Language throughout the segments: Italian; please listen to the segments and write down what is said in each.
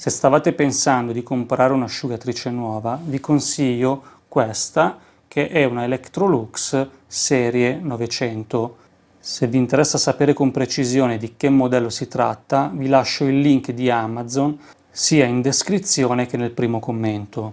Se stavate pensando di comprare un'asciugatrice nuova, vi consiglio questa, che è una Electrolux serie 900. Se vi interessa sapere con precisione di che modello si tratta, vi lascio il link di Amazon sia in descrizione che nel primo commento.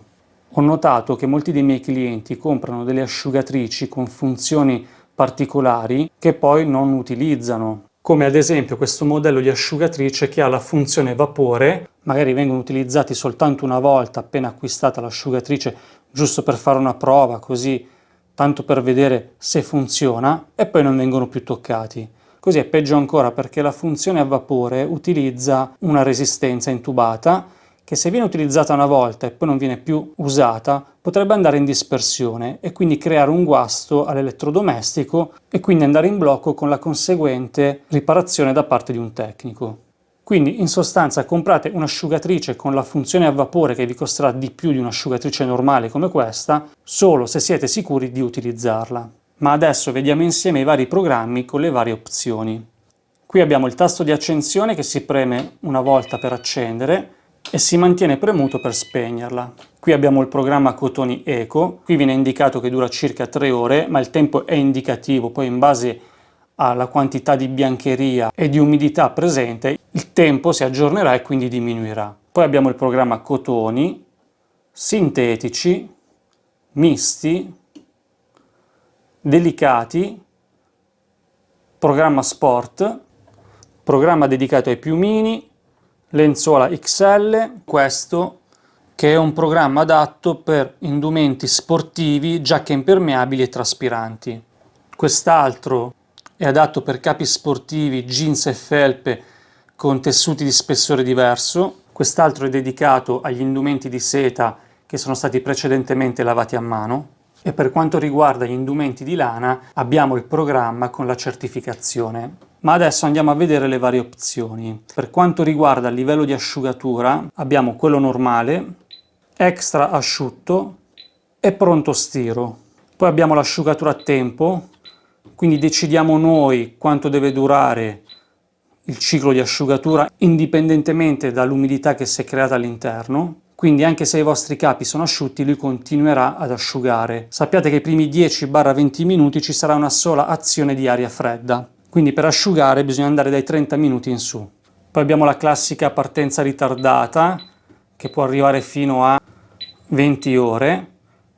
Ho notato che molti dei miei clienti comprano delle asciugatrici con funzioni particolari che poi non utilizzano, come ad esempio questo modello di asciugatrice che ha la funzione vapore. Magari vengono utilizzati soltanto una volta appena acquistata l'asciugatrice, giusto per fare una prova, così tanto per vedere se funziona, e poi non vengono più toccati. Così è peggio ancora perché la funzione a vapore utilizza una resistenza intubata che, se viene utilizzata una volta e poi non viene più usata, potrebbe andare in dispersione e quindi creare un guasto all'elettrodomestico e quindi andare in blocco, con la conseguente riparazione da parte di un tecnico. Quindi in sostanza comprate un'asciugatrice con la funzione a vapore che vi costerà di più di un'asciugatrice normale come questa, solo se siete sicuri di utilizzarla. Ma adesso vediamo insieme i vari programmi con le varie opzioni. Qui abbiamo il tasto di accensione che si preme una volta per accendere e si mantiene premuto per spegnerla. Qui abbiamo il programma Cotoni Eco, qui viene indicato che dura circa 3 ore, ma il tempo è indicativo, poi in base alla quantità di biancheria e di umidità presente, il tempo si aggiornerà e quindi diminuirà. Poi abbiamo il programma Cotoni, Sintetici, Misti, Delicati, programma Sport, programma dedicato ai piumini, lenzuola XL, questo che è un programma adatto per indumenti sportivi, giacche impermeabili e traspiranti. Quest'altro è adatto per capi sportivi, jeans e felpe con tessuti di spessore diverso. Quest'altro è dedicato agli indumenti di seta che sono stati precedentemente lavati a mano. E per quanto riguarda gli indumenti di lana abbiamo il programma con la certificazione. Ma adesso andiamo a vedere le varie opzioni. Per quanto riguarda il livello di asciugatura abbiamo quello normale, extra asciutto e pronto stiro. Poi abbiamo l'asciugatura a tempo, quindi decidiamo noi quanto deve durare il ciclo di asciugatura indipendentemente dall'umidità che si è creata all'interno. Quindi anche se i vostri capi sono asciutti, lui continuerà ad asciugare. Sappiate che i primi 10-20 minuti ci sarà una sola azione di aria fredda. Quindi per asciugare bisogna andare dai 30 minuti in su. Poi abbiamo la classica partenza ritardata, che può arrivare fino a 20 ore.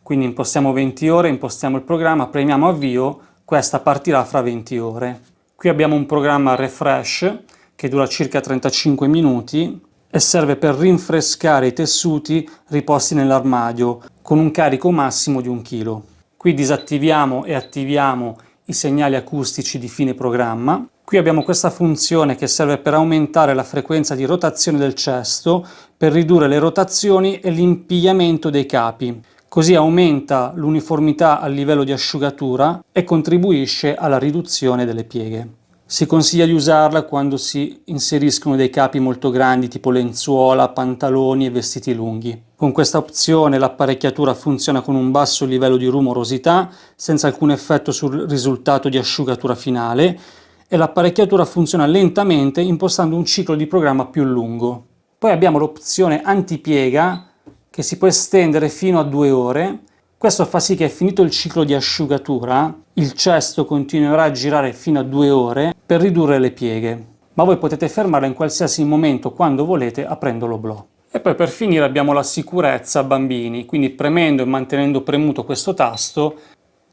Quindi impostiamo 20 ore, impostiamo il programma, premiamo avvio, questa partirà fra 20 ore. Qui abbiamo un programma refresh che dura circa 35 minuti e serve per rinfrescare i tessuti riposti nell'armadio con un carico massimo di 1 kg. Qui disattiviamo e attiviamo i segnali acustici di fine programma. Qui abbiamo questa funzione che serve per aumentare la frequenza di rotazione del cesto, per ridurre le rotazioni e l'impigliamento dei capi. Così aumenta l'uniformità a livello di asciugatura e contribuisce alla riduzione delle pieghe. Si consiglia di usarla quando si inseriscono dei capi molto grandi, tipo lenzuola, pantaloni e vestiti lunghi. Con questa opzione l'apparecchiatura funziona con un basso livello di rumorosità, senza alcun effetto sul risultato di asciugatura finale, e l'apparecchiatura funziona lentamente impostando un ciclo di programma più lungo. Poi abbiamo l'opzione antipiega che si può estendere fino a 2 ore. Questo fa sì che, finito il ciclo di asciugatura, il cesto continuerà a girare fino a 2 ore per ridurre le pieghe, ma voi potete fermarlo in qualsiasi momento quando volete aprendo l'oblò. E poi per finire abbiamo la sicurezza bambini, quindi premendo e mantenendo premuto questo tasto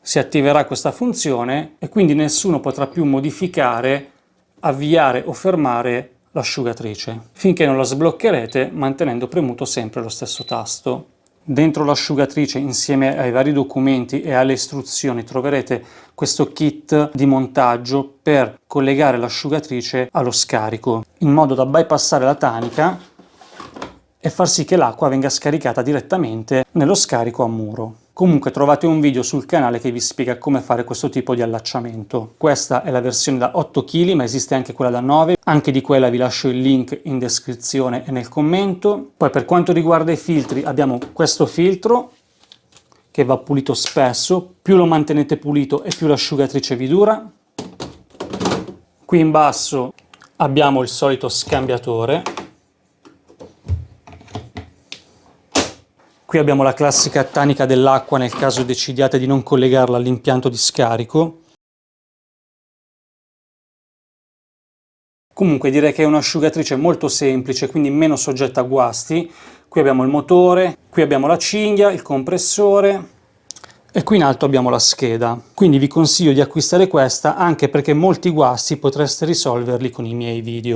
si attiverà questa funzione e quindi nessuno potrà più modificare, avviare o fermare l'asciugatrice, finché non la sbloccherete mantenendo premuto sempre lo stesso tasto. Dentro l'asciugatrice, insieme ai vari documenti e alle istruzioni, troverete questo kit di montaggio per collegare l'asciugatrice allo scarico, in modo da bypassare la tanica e far sì che l'acqua venga scaricata direttamente nello scarico a muro. Comunque trovate un video sul canale che vi spiega come fare questo tipo di allacciamento. Questa è la versione da 8 kg, ma esiste anche quella da 9. Anche di quella vi lascio il link in descrizione e nel commento. Poi per quanto riguarda i filtri abbiamo questo filtro che va pulito spesso. Più lo mantenete pulito e più l'asciugatrice vi dura. Qui in basso abbiamo il solito scambiatore. Qui abbiamo la classica tanica dell'acqua nel caso decidiate di non collegarla all'impianto di scarico. Comunque direi che è un'asciugatrice molto semplice, quindi meno soggetta a guasti. Qui abbiamo il motore, qui abbiamo la cinghia, il compressore e qui in alto abbiamo la scheda. Quindi vi consiglio di acquistare questa anche perché molti guasti potreste risolverli con i miei video.